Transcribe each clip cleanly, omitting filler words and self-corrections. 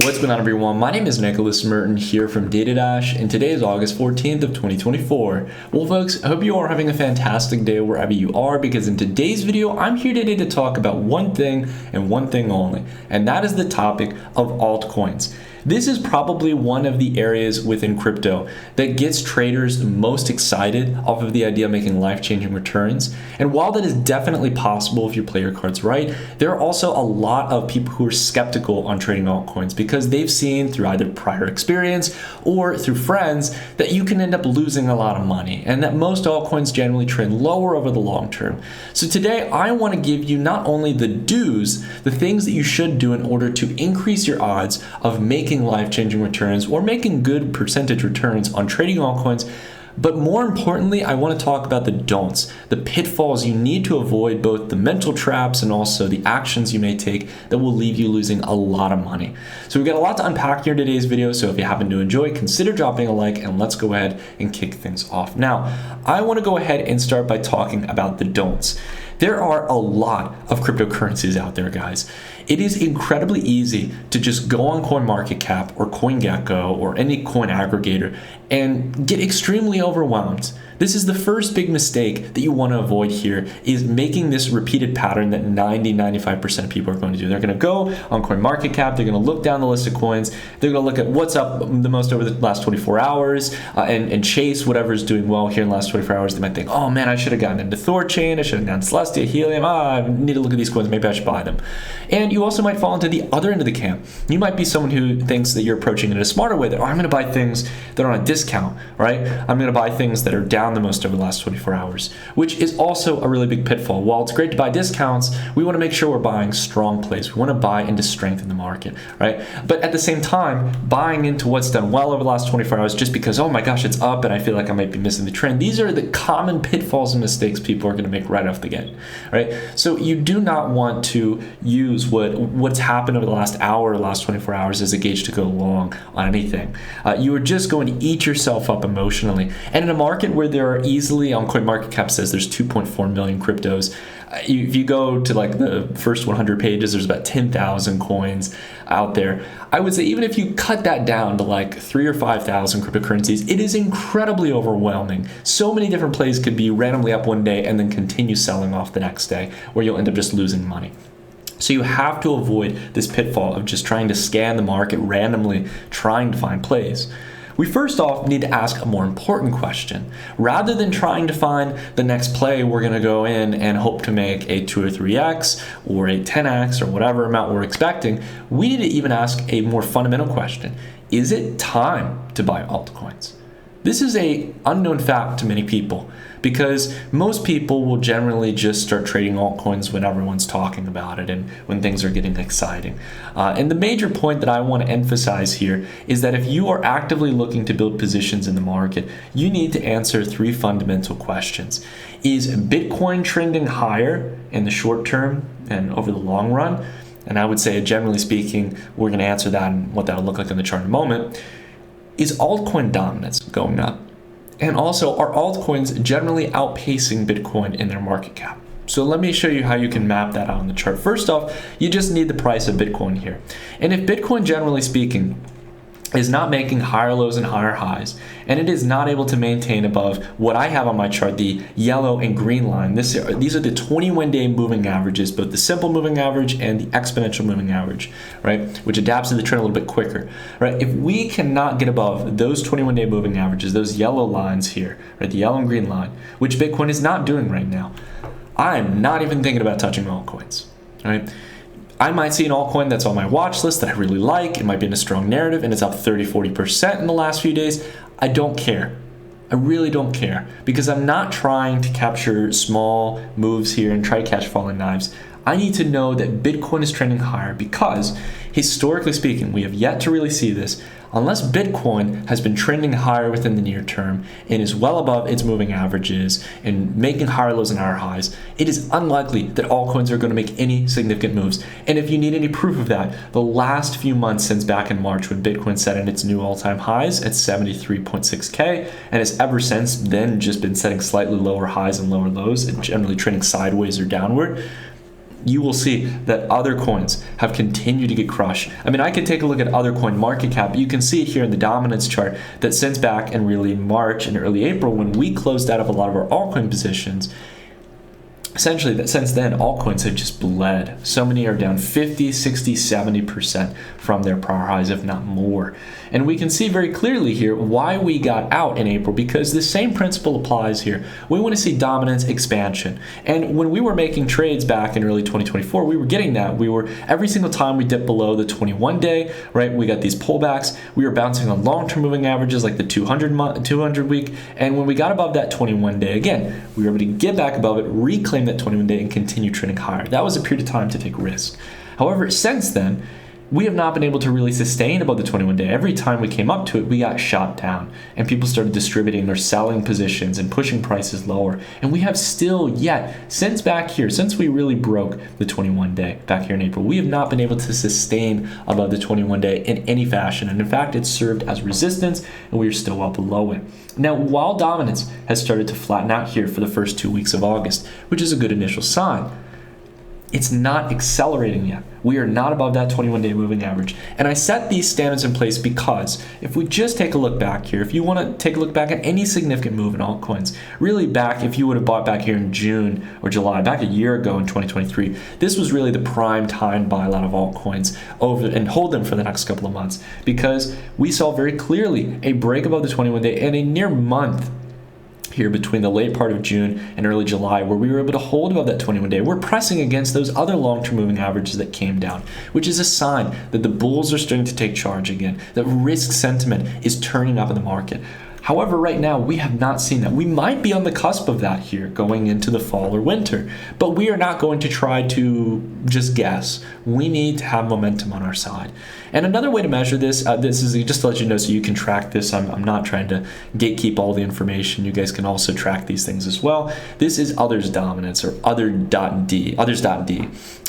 What's going on, everyone? My name is Nicholas Merton here from DataDash, and today is August 14th of 2024. Well, folks, I hope you are having a fantastic day wherever you are, because in today's video, I'm here today to talk about one thing and one thing only, and that is the topic of altcoins. This is probably one of the areas within crypto that gets traders the most excited off of the idea of making life-changing returns. And while that is definitely possible if you play your cards right, there are also a lot of people who are skeptical on trading altcoins because they've seen through either prior experience or through friends that you can end up losing a lot of money and that most altcoins generally trend lower over the long term. So today I want to give you not only the do's, the things that you should do in order to increase your odds of making life-changing returns or making good percentage returns on trading altcoins, but more importantly, I want to talk about the don'ts, the pitfalls you need to avoid, both the mental traps and also the actions you may take that will leave you losing a lot of money. So we've got a lot to unpack here in today's video, so if you happen to enjoy, consider dropping a like and let's go ahead and kick things off. Now, I want to go ahead and start by talking about the don'ts. There are a lot of cryptocurrencies out there, guys. It is incredibly easy to just go on CoinMarketCap or CoinGecko or any coin aggregator and get extremely overwhelmed. This is the first big mistake that you want to avoid here, is making this repeated pattern that 95% of people are going to do. They're going to go on CoinMarketCap, they're going to look down the list of coins, they're going to look at what's up the most over the last 24 hours and chase whatever's doing well here in the last 24 hours. They might think, oh man, I should have gotten into Thorchain, I should have gotten Celestia, Helium, I need to look at these coins, maybe I should buy them. And you also might fall into the other end of the camp. You might be someone who thinks that you're approaching it in a smarter way, that, oh, I'm going to buy things that are on a discount, right? I'm going to buy things that are down the most over the last 24 hours, which is also a really big pitfall. While it's great to buy discounts, we want to make sure we're buying strong plays. We want to buy into strength in the market, right? But at the same time, buying into what's done well over the last 24 hours just because, oh my gosh, it's up and I feel like I might be missing the trend. These are the common pitfalls and mistakes people are going to make right off the get, right? So you do not want to use what's happened over the last hour or last 24 hours as a gauge to go long on anything. You are just going to eat yourself up emotionally. And in a market where there are easily, on CoinMarketCap says there's 2.4 million cryptos. If you go to like the first 100 pages, there's about 10,000 coins out there. I would say even if you cut that down to like 3,000 or 5,000 cryptocurrencies, it is incredibly overwhelming. So many different plays could be randomly up one day and then continue selling off the next day, where you'll end up just losing money. So you have to avoid this pitfall of just trying to scan the market randomly, trying to find plays. We first off need to ask a more important question. Rather than trying to find the next play, we're going to go in and hope to make a 2 or 3x or a 10x or whatever amount we're expecting. We need to even ask a more fundamental question. Is it time to buy altcoins? This is an unknown fact to many people, because most people will generally just start trading altcoins when everyone's talking about it and when things are getting exciting. And the major point that I want to emphasize here is that if you are actively looking to build positions in the market, you need to answer 3 fundamental questions. Is Bitcoin trending higher in the short term and over the long run? And I would say, generally speaking, we're going to answer that and what that'll look like in the chart in a moment. Is altcoin dominance going up? And also, are altcoins generally outpacing Bitcoin in their market cap? So let me show you how you can map that out on the chart. First off, you just need the price of Bitcoin here. And if Bitcoin, generally speaking, is not making higher lows and higher highs, and it is not able to maintain above what I have on my chart, the yellow and green line. These are the 21-day moving averages, both the simple moving average and the exponential moving average, right? Which adapts to the trend a little bit quicker, right? If we cannot get above those 21-day moving averages, those yellow lines here, right? The yellow and green line, which Bitcoin is not doing right now, I'm not even thinking about touching altcoins, right? I might see an altcoin that's on my watch list that I really like. It might be in a strong narrative and it's up 30-40% in the last few days. I don't care. I really don't care, because I'm not trying to capture small moves here and try to catch falling knives. I need to know that Bitcoin is trending higher, because historically speaking, we have yet to really see this. Unless Bitcoin has been trending higher within the near term and is well above its moving averages and making higher lows and higher highs, it is unlikely that altcoins are going to make any significant moves. And if you need any proof of that, the last few months since back in March, when Bitcoin set in its new all-time highs at 73.6K, and has ever since then just been setting slightly lower highs and lower lows and generally trending sideways or downward, you will see that other coins have continued to get crushed. I mean, I could take a look at other coin market cap, but you can see it here in the dominance chart that since back in really March and early April, when we closed out of a lot of our altcoin positions, essentially that since then altcoins have just bled. So many are down 50, 60, 70% from their prior highs, if not more. And we can see very clearly here why we got out in April, because the same principle applies here. We want to see dominance expansion. And when we were making trades back in early 2024, we were getting that. We were, every single time we dipped below the 21 day, right, we got these pullbacks. We were bouncing on long-term moving averages like the 200 week. And when we got above that 21 day, again, we were able to get back above it, reclaim that 21 day and continue trending higher. That was a period of time to take risk. However, since then, we have not been able to really sustain above the 21 day. Every time we came up to it, we got shot down and people started distributing or selling positions and pushing prices lower. And we have still yet, since back here, since we really broke the 21 day back here in April, we have not been able to sustain above the 21 day in any fashion. And in fact, it's served as resistance and we are still well below it. Now, while dominance has started to flatten out here for the first 2 weeks of August, which is a good initial sign, it's not accelerating yet. We are not above that 21-day moving average. And I set these standards in place because if we just take a look back here, if you want to take a look back at any significant move in altcoins, really back, if you would have bought back here in June or July, back a year ago in 2023, this was really the prime time to buy a lot of altcoins over and hold them for the next couple of months, because we saw very clearly a break above the 21-day and a near month here between the late part of June and early July where we were able to hold above that 21 day. We're pressing against those other long-term moving averages that came down, which is a sign that the bulls are starting to take charge again, that risk sentiment is turning up in the market. However, right now, we have not seen that. We might be on the cusp of that here going into the fall or winter, but we are not going to try to just guess. We need to have momentum on our side. And another way to measure this, this is just to let you know so you can track this. I'm not trying to gatekeep all the information. You guys can also track these things as well. This is others dominance or others.d.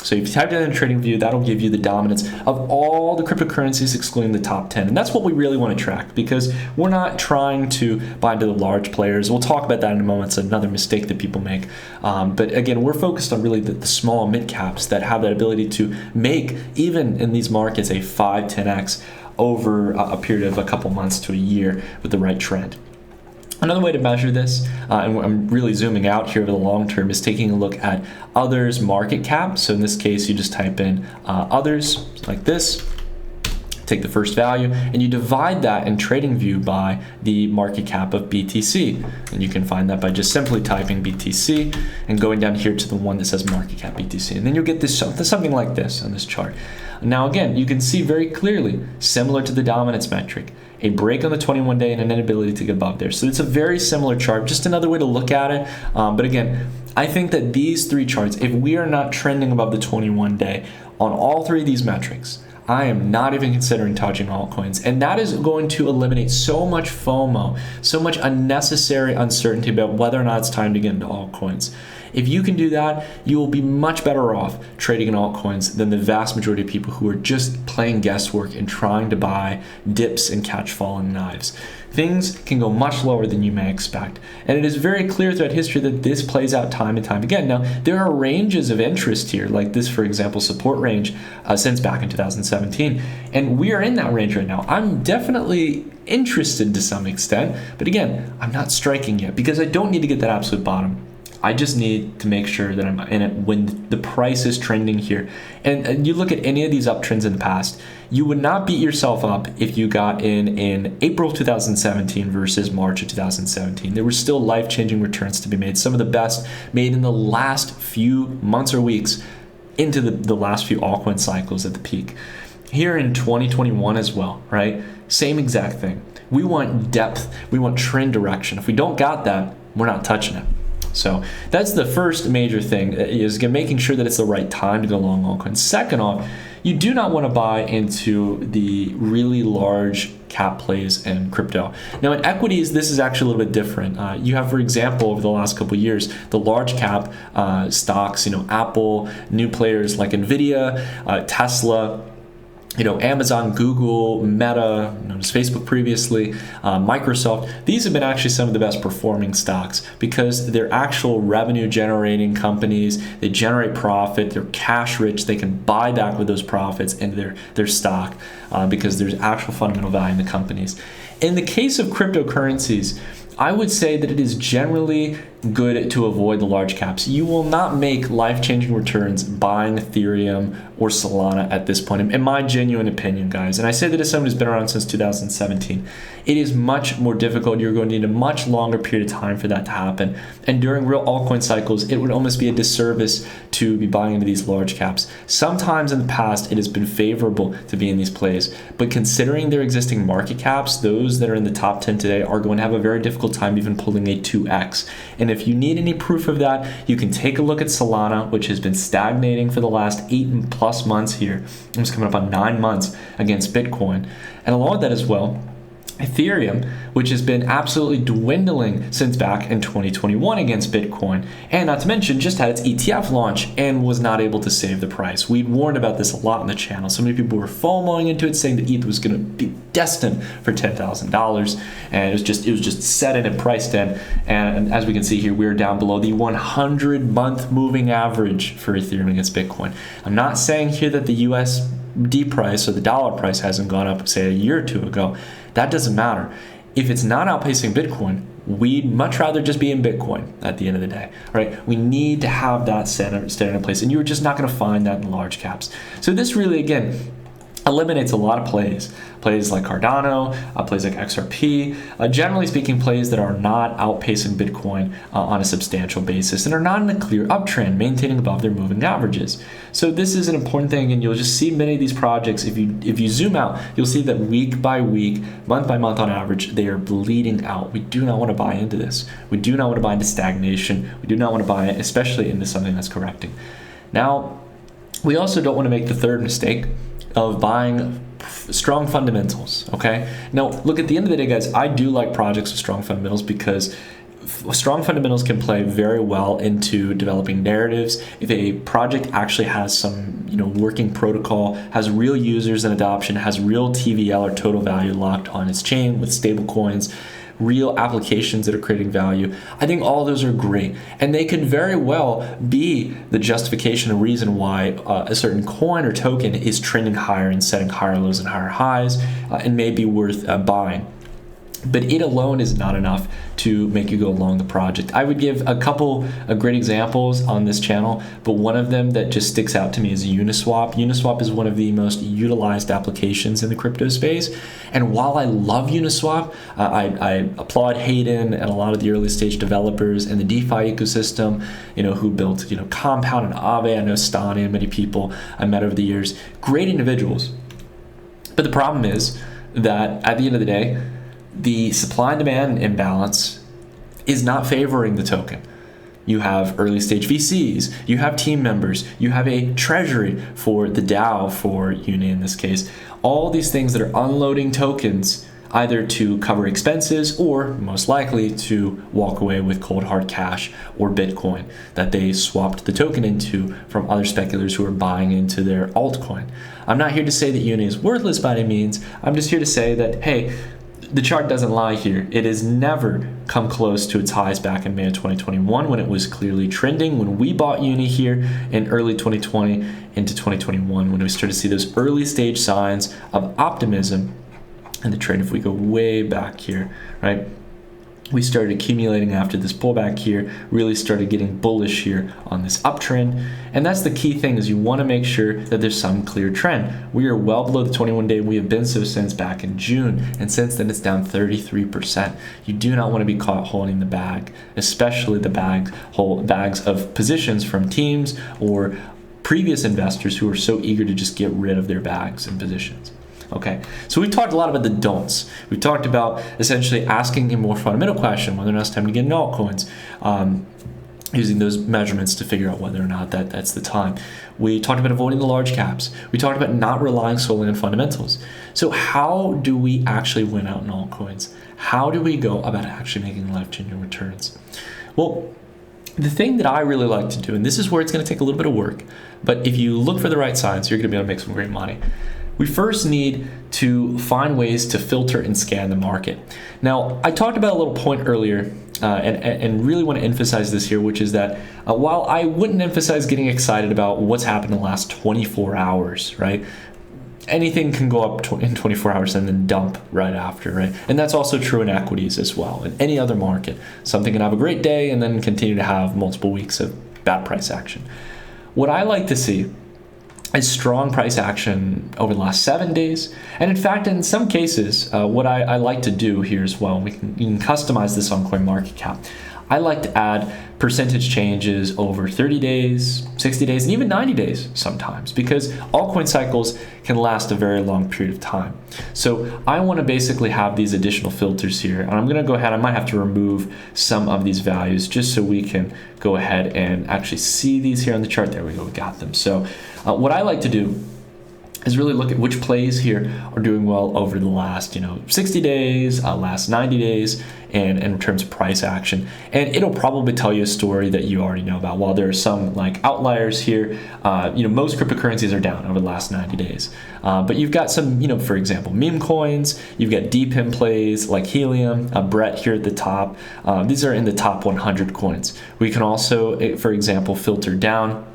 So if you type that in TradingView, that'll give you the dominance of all the cryptocurrencies excluding the top 10. And that's what we really want to track, because we're not trying to buy into the large players. We'll talk about that in a moment. It's another mistake that people make. But again, we're focused on really the small mid caps that have that ability to make, even in these markets, a 5-10x over a period of a couple months to a year with the right trend. Another way to measure this, and I'm really zooming out here over the long term, is taking a look at others market cap. So in this case, you just type in others like this, take the first value, and you divide that in TradingView by the market cap of BTC. And you can find that by just simply typing BTC and going down here to the one that says market cap BTC. And then you'll get this something like this on this chart. Now again, you can see very clearly, similar to the dominance metric, a break on the 21 day and an inability to get above there. So it's a very similar chart, just another way to look at it. But again, I think that these three charts, if we are not trending above the 21 day on all three of these metrics, I am not even considering touching altcoins. And that is going to eliminate so much FOMO, so much unnecessary uncertainty about whether or not it's time to get into altcoins. If you can do that, you will be much better off trading in altcoins than the vast majority of people who are just playing guesswork and trying to buy dips and catch falling knives. Things can go much lower than you may expect. And it is very clear throughout history that this plays out time and time again. Now, there are ranges of interest here, like this, for example, support range since back in 2017. And we are in that range right now. I'm definitely interested to some extent, but again, I'm not striking yet because I don't need to get that absolute bottom. I just need to make sure that I'm in it when the price is trending here. And you look at any of these uptrends in the past, you would not beat yourself up if you got in April 2017 versus March of 2017. There were still life-changing returns to be made, some of the best made in the last few months or weeks into the last few altcoin cycles at the peak. Here in 2021 as well, right? Same exact thing. We want depth, we want trend direction. If we don't got that, we're not touching it. So that's the first major thing, is making sure that it's the right time to go long altcoins. Second off, you do not want to buy into the really large cap plays in crypto. Now in equities, this is actually a little bit different. You have, for example, over the last couple of years, the large cap stocks, Apple, new players like Nvidia, Tesla, Amazon, Google, Meta, known as Facebook previously, Microsoft, these have been actually some of the best performing stocks because they're actual revenue generating companies. They generate profit, they're cash rich, they can buy back with those profits into their stock because there's actual fundamental value in the companies. In the case of cryptocurrencies, I would say that it is generally good to avoid the large caps. You will not make life-changing returns buying Ethereum or Solana at this point, in my genuine opinion, guys. And I say that as someone who's been around since 2017. It is much more difficult. You're going to need a much longer period of time for that to happen. And during real altcoin cycles, it would almost be a disservice to be buying into these large caps. Sometimes in the past, it has been favorable to be in these plays. But considering their existing market caps, those that are in the top 10 today are going to have a very difficult time even pulling a 2x. And if you need any proof of that, you can take a look at Solana, which has been stagnating for the last 8+ months here. It's coming up on 9 months against Bitcoin. And along with that as well, Ethereum, which has been absolutely dwindling since back in 2021 against Bitcoin, and not to mention just had its ETF launch and was not able to save the price. We'd warned about this a lot on the channel. So many people were FOMOing into it, saying that ETH was going to be destined for $10,000, and it was just set in and priced in. And as we can see here, we're down below the 100-month moving average for Ethereum against Bitcoin. I'm not saying here that the USD price or the dollar price hasn't gone up, say, a year or two ago. That doesn't matter. If it's not outpacing Bitcoin, we'd much rather just be in Bitcoin at the end of the day, right? We need to have that standard in place, and you're just not going to find that in large caps. So this really, again, eliminates a lot of plays like Cardano, plays like XRP, generally speaking, plays that are not outpacing Bitcoin on a substantial basis and are not in a clear uptrend, maintaining above their moving averages. So this is an important thing, and you'll just see many of these projects, if you zoom out, you'll see that week by week, month by month on average, they are bleeding out. We do not want to buy into this. We do not want to buy into stagnation. We do not want to buy it, especially into something that's correcting. Now, we also don't want to make the third mistake of buying strong fundamentals, okay? Now, look, at the end of the day, guys, I do like projects with strong fundamentals because strong fundamentals can play very well into developing narratives. If a project actually has some, working protocol, has real users and adoption, has real TVL or total value locked on its chain with stable coins, real applications that are creating value, I think all those are great. And they can very well be the justification and reason why a certain coin or token is trending higher and setting higher lows and higher highs and may be worth buying. But it alone is not enough to make you go along the project. I would give a couple of great examples on this channel, but one of them that just sticks out to me is Uniswap. Uniswap is one of the most utilized applications in the crypto space. And while I love Uniswap, I applaud Hayden and a lot of the early stage developers and the DeFi ecosystem, who built, Compound and Aave. I know Stani and many people I met over the years. Great individuals. But the problem is that at the end of the day, the supply and demand imbalance is not favoring the token. You have early stage VCs, you have team members, you have a treasury for the DAO for Uni in this case. All these things that are unloading tokens either to cover expenses or most likely to walk away with cold hard cash or Bitcoin that they swapped the token into from other speculators who are buying into their altcoin. I'm not here to say that Uni is worthless by any means. I'm just here to say that, hey, the chart doesn't lie here. It has never come close to its highs back in May of 2021 when it was clearly trending. When we bought Uni here in early 2020 into 2021, when we started to see those early stage signs of optimism in the trend, if we go way back here, right? We started accumulating after this pullback here, really started getting bullish here on this uptrend. And that's the key thing, is you want to make sure that there's some clear trend. We are well below the 21-day. We have been so since back in June. And since then, it's down 33%. You do not want to be caught holding the bag, especially the bags of positions from teams or previous investors who are so eager to just get rid of their bags and positions. Okay, so we've talked a lot about the don'ts. We've talked about essentially asking a more fundamental question, whether or not it's time to get into altcoins, using those measurements to figure out whether or not that's the time. We talked about avoiding the large caps. We talked about not relying solely on fundamentals. So how do we actually win out in altcoins? How do we go about actually making life-changing returns? Well, the thing that I really like to do, and this is where it's going to take a little bit of work, but if you look for the right signs, you're going to be able to make some great money. we first need to find ways to filter and scan the market. Now, I talked about a little point earlier, and really want to emphasize this here, which is that while I wouldn't emphasize getting excited about what's happened in the last 24 hours, right? Anything can go up in 24 hours and then dump right after, right? And that's also true in equities as well, in any other market. Something can have a great day and then continue to have multiple weeks of bad price action. What I like to see is strong price action over the last 7 days. And in fact, in some cases, what I like to do here as well, you can customize this on CoinMarketCap. I like to add percentage changes over 30 days, 60 days, and even 90 days sometimes, because altcoin cycles can last a very long period of time. So I want to basically have these additional filters here, and I'm going to go ahead, I might have to remove some of these values just so we can go ahead and actually see these here on the chart. There we go, we got them. So what I like to do is really look at which plays here are doing well over the last 60 days, last 90 days, and in terms of price action. And it'll probably tell you a story that you already know about. While there are some like outliers here, most cryptocurrencies are down over the last 90 days. But you've got some, for example, meme coins, you've got DPIM plays like Helium, Brett here at the top. These are in the top 100 coins. We can also, for example, filter down.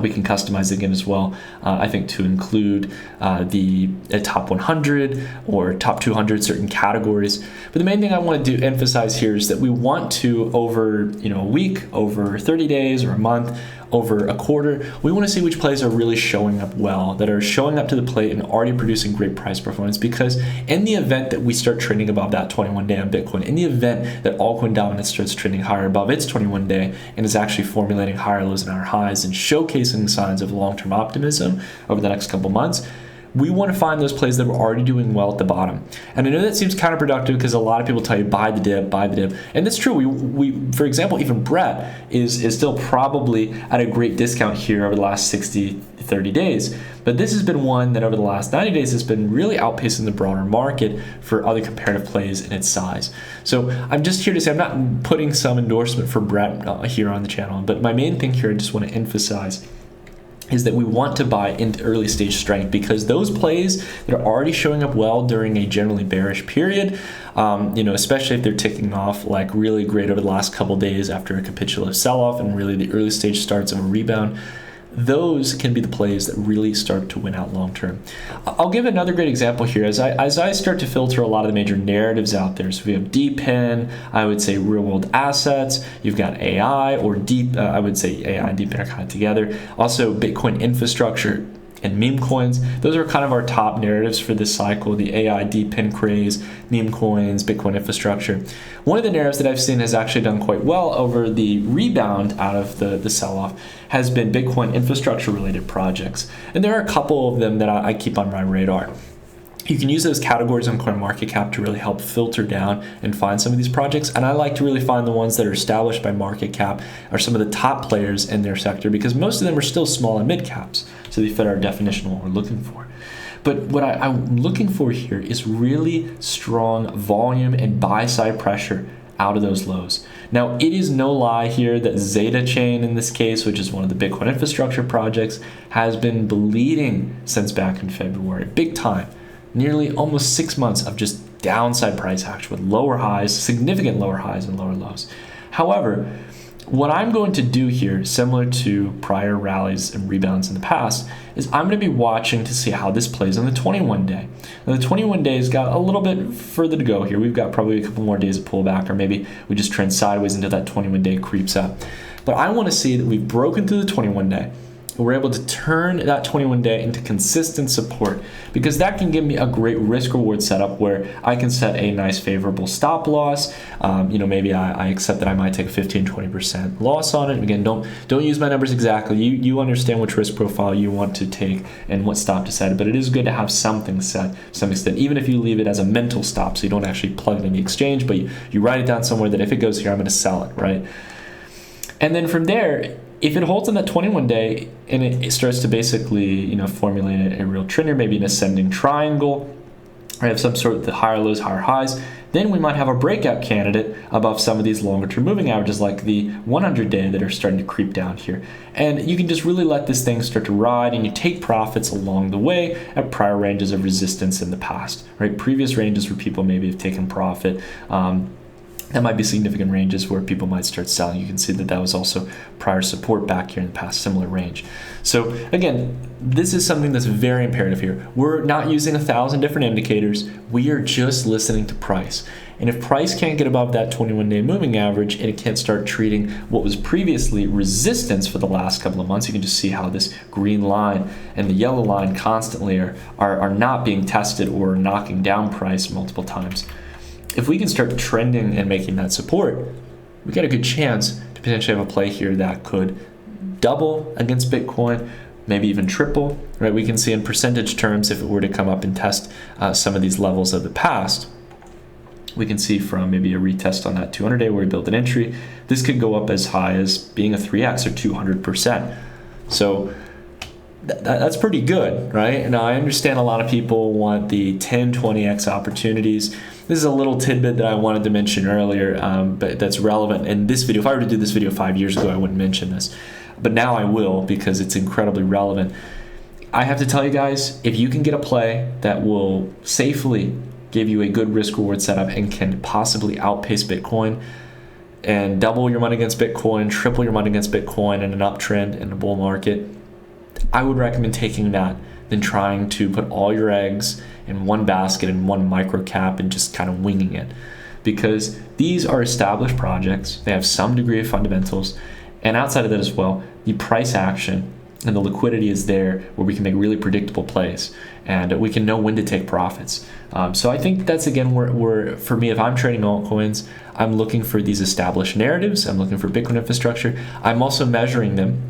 We can customize again as well, I think, to include the top 100 or top 200 certain categories. But the main thing I want to emphasize here is that we want to, over a week, over 30 days or a month, over a quarter, we want to see which plays are really showing up well, that are showing up to the plate and already producing great price performance. Because in the event that we start trending above that 21-day on Bitcoin, in the event that altcoin dominance starts trending higher above its 21-day and is actually formulating higher lows and higher highs and showcasing signs of long-term optimism over the next couple months, we want to find those plays that are already doing well at the bottom. And I know that seems counterproductive because a lot of people tell you buy the dip, buy the dip. And that's true. We for example, even Brett is still probably at a great discount here over the last 60, 30 days. But this has been one that over the last 90 days has been really outpacing the broader market for other comparative plays in its size. So I'm just here to say I'm not putting some endorsement for Brett here on the channel, but my main thing here I just want to emphasize is that we want to buy into early stage strength, because those plays that are already showing up well during a generally bearish period, especially if they're ticking off like really great over the last couple days after a capitulative sell-off and really the early stage starts of a rebound, those can be the plays that really start to win out long term. I'll give another great example here as I start to filter a lot of the major narratives out there. So we have DPIN, I would say real world assets, you've got AI or I would say AI and DPIN are kind of together. Also Bitcoin infrastructure and meme coins. Those are kind of our top narratives for this cycle, the AI, DPIN craze, meme coins, Bitcoin infrastructure. One of the narratives that I've seen has actually done quite well over the rebound out of the sell-off has been Bitcoin infrastructure related projects. And there are a couple of them that I keep on my radar. You can use those categories on CoinMarketCap to really help filter down and find some of these projects. And I like to really find the ones that are established by market cap, are some of the top players in their sector, because most of them are still small and mid caps. So they fit our definition of what we're looking for. But what I'm looking for here is really strong volume and buy side pressure out of those lows. Now, it is no lie here that Zeta Chain in this case, which is one of the Bitcoin infrastructure projects, has been bleeding since back in February, big time. Nearly almost 6 months of just downside price action with lower highs, significant lower highs and lower lows. However, what I'm going to do here, similar to prior rallies and rebounds in the past, is I'm going to be watching to see how this plays on the 21-day. Now, the 21 days got a little bit further to go here. We've got probably a couple more days of pullback, or maybe we just trend sideways until that 21-day creeps up. But I want to see that we've broken through the 21-day. We're able to turn that 21-day into consistent support, because that can give me a great risk-reward setup where I can set a nice favorable stop loss. Maybe I accept that I might take a 15-20% loss on it. Again, don't use my numbers exactly. You understand which risk profile you want to take and what stop to set. But it is good to have something set to some extent, even if you leave it as a mental stop, so you don't actually plug it in the exchange, but you write it down somewhere that if it goes here, I'm going to sell it, right? And then from there, if it holds on that 21-day and it starts to basically, formulate a real trend, or maybe an ascending triangle, or have some sort of the higher lows, higher highs, then we might have a breakout candidate above some of these longer term moving averages like the 100-day that are starting to creep down here. And you can just really let this thing start to ride, and you take profits along the way at prior ranges of resistance in the past, right? Previous ranges where people maybe have taken profit. That might be significant ranges where people might start selling. You can see that that was also prior support back here in the past, similar range. So again, this is something that's very imperative here. We're not using 1,000 different indicators. We are just listening to price. And if price can't get above that 21-day moving average and it can't start treating what was previously resistance for the last couple of months, you can just see how this green line and the yellow line constantly are not being tested or knocking down price multiple times. If we can start trending and making that support, we got a good chance to potentially have a play here that could double against Bitcoin, maybe even triple, right? We can see in percentage terms if it were to come up and test some of these levels of the past. We can see from maybe a retest on that 200-day where we built an entry, this could go up as high as being a 3x or 200%. So that's pretty good, right? Now, I understand a lot of people want the 10, 20x opportunities. This is a little tidbit that I wanted to mention earlier, but that's relevant in this video. If I were to do this video 5 years ago, I wouldn't mention this. But now I will because it's incredibly relevant. I have to tell you guys, if you can get a play that will safely give you a good risk-reward setup and can possibly outpace Bitcoin and double your money against Bitcoin, triple your money against Bitcoin in an uptrend in a bull market, I would recommend taking that than trying to put all your eggs in one basket in one micro cap and just kind of winging it. Because these are established projects, they have some degree of fundamentals, and outside of that as well, the price action and the liquidity is there where we can make really predictable plays and we can know when to take profits. So I think that's, again, where for me, if I'm trading altcoins, I'm looking for these established narratives, I'm looking for Bitcoin infrastructure, I'm also measuring them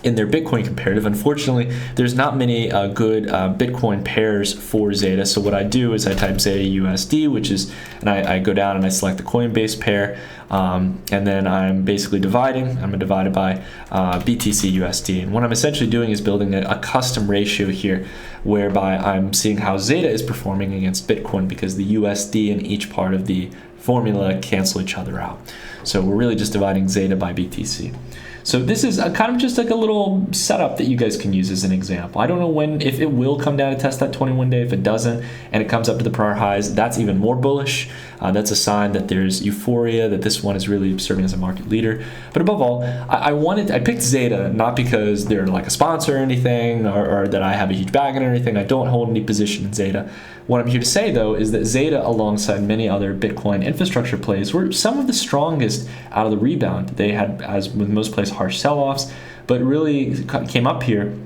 in their Bitcoin comparative. Unfortunately, there's not many good Bitcoin pairs for Zeta. So what I do is I type Zeta USD, which is, and I go down and I select the Coinbase pair, and then I'm basically dividing. I'm divided by BTC USD. And what I'm essentially doing is building a custom ratio here, whereby I'm seeing how Zeta is performing against Bitcoin because the USD and each part of the formula cancel each other out. So we're really just dividing Zeta by BTC. So this is kind of just like a little setup that you guys can use as an example. I don't know if it will come down to test that 21-day. If it doesn't and it comes up to the prior highs, that's even more bullish. That's a sign that there's euphoria, that this one is really serving as a market leader. But above all, I picked Zeta not because they're like a sponsor or anything, or that I have a huge bag in or anything. I don't hold any position in Zeta. What I'm here to say, though, is that Zeta, alongside many other Bitcoin infrastructure plays, were some of the strongest out of the rebound. They had, as with most plays, harsh sell-offs, but really came up here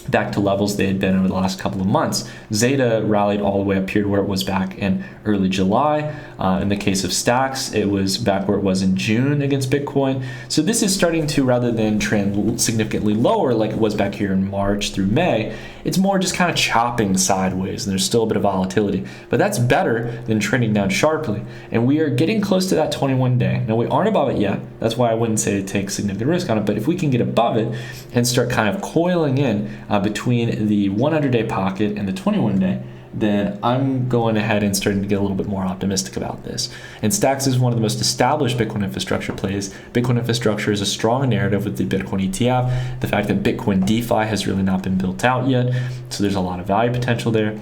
back to levels they had been over the last couple of months. Zeta rallied all the way up here to where it was back in early July. In the case of Stacks, it was back where it was in June against Bitcoin. So this is starting to, rather than trend significantly lower like it was back here in March through May, it's more just kind of chopping sideways, and there's still a bit of volatility. But that's better than trending down sharply. And we are getting close to that 21-day. Now, we aren't above it yet. That's why I wouldn't say to take significant risk on it. But if we can get above it and start kind of coiling in between the 100-day pocket and the 21-day, then I'm going ahead and starting to get a little bit more optimistic about this. And Stacks is one of the most established Bitcoin infrastructure plays. Bitcoin infrastructure is a strong narrative with the Bitcoin ETF. The fact that Bitcoin DeFi has really not been built out yet, so there's a lot of value potential there.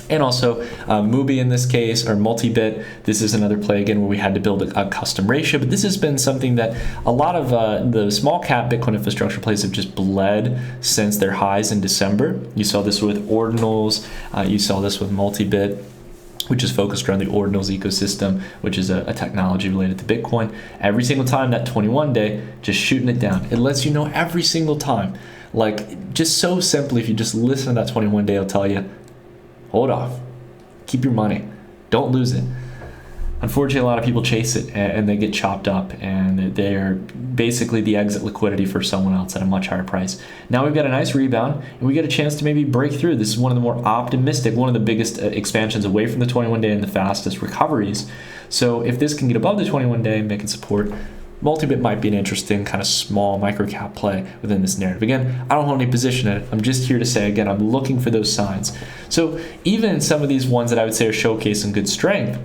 And also Mubi in this case, or Multibit. This is another play again where we had to build a custom ratio, but this has been something that a lot of the small cap Bitcoin infrastructure plays have just bled since their highs in December. You saw this with Ordinals, you saw this with Multibit, which is focused around the Ordinals ecosystem, which is a technology related to Bitcoin. Every single time, that 21-day, just shooting it down. It lets you know every single time. Like, just so simply, if you just listen to that 21-day, it'll tell you, hold off, keep your money, don't lose it. Unfortunately, a lot of people chase it and they get chopped up, and they're basically the exit liquidity for someone else at a much higher price. Now we've got a nice rebound and we get a chance to maybe break through. This is one of the more optimistic, one of the biggest expansions away from the 21-day and the fastest recoveries. So if this can get above the 21-day and make it support, Multibit might be an interesting kind of small micro cap play within this narrative. Again, I don't hold any position in it. I'm just here to say, again, I'm looking for those signs. So even some of these ones that I would say are showcasing good strength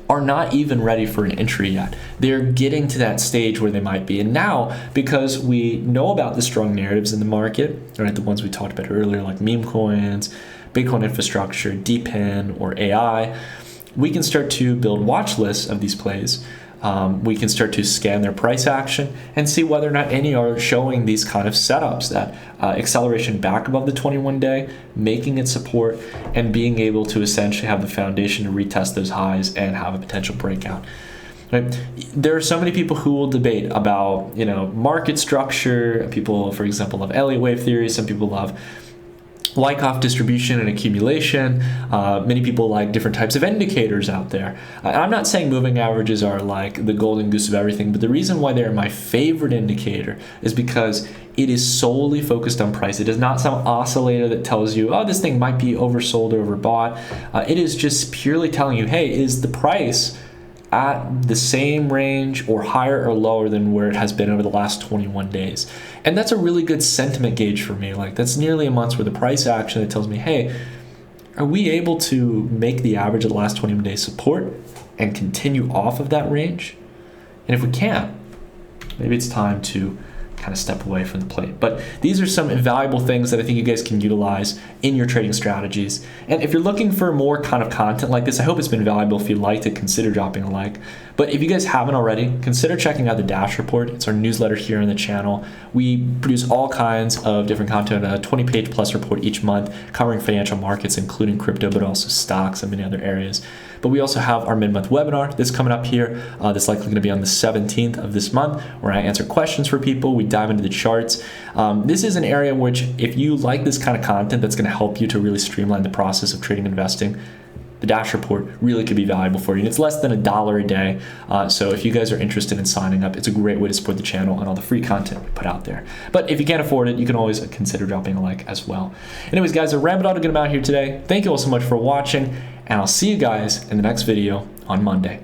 are not even ready for an entry yet. They're getting to that stage where they might be. And now, because we know about the strong narratives in the market, right, the ones we talked about earlier, like meme coins, Bitcoin infrastructure, DePIN, or AI, we can start to build watch lists of these plays. We can start to scan their price action and see whether or not any are showing these kind of setups, that acceleration back above the 21-day, making it support, and being able to essentially have the foundation to retest those highs and have a potential breakout. Right? There are so many people who will debate about, market structure. People, for example, love Elliott wave theory. Some people love Wyckoff distribution and accumulation. Many people like different types of indicators out there. I'm not saying moving averages are like the golden goose of everything, but the reason why they're my favorite indicator is because it is solely focused on price. It is not some oscillator that tells you, oh, this thing might be oversold or overbought. It is just purely telling you, hey, is the price at the same range or higher or lower than where it has been over the last 21 days. And that's a really good sentiment gauge for me. Like, that's nearly a month's worth of price action that tells me, hey, are we able to make the average of the last 21 days support and continue off of that range? And if we can't, maybe it's time to kind of step away from the plate. But these are some invaluable things that I think you guys can utilize in your trading strategies. And if you're looking for more kind of content like this, I hope it's been valuable. If you'd like it, consider dropping a like. But if you guys haven't already, consider checking out the Dash Report. It's our newsletter here on the channel. We produce all kinds of different content, a 20-page plus report each month covering financial markets, including crypto, but also stocks and many other areas. But we also have our mid-month webinar that's coming up here. That's likely going to be on the 17th of this month, where I answer questions for people. We dive into the charts. This is an area in which, if you like this kind of content that's going to help you to really streamline the process of trading and investing, the Dash Report really could be valuable for you. And it's less than $1 a day. So if you guys are interested in signing up, it's a great way to support the channel and all the free content we put out there. But if you can't afford it, you can always consider dropping a like as well. Anyways, guys, I rambled on a good amount here today. Thank you all so much for watching, and I'll see you guys in the next video on Monday.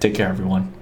Take care, everyone.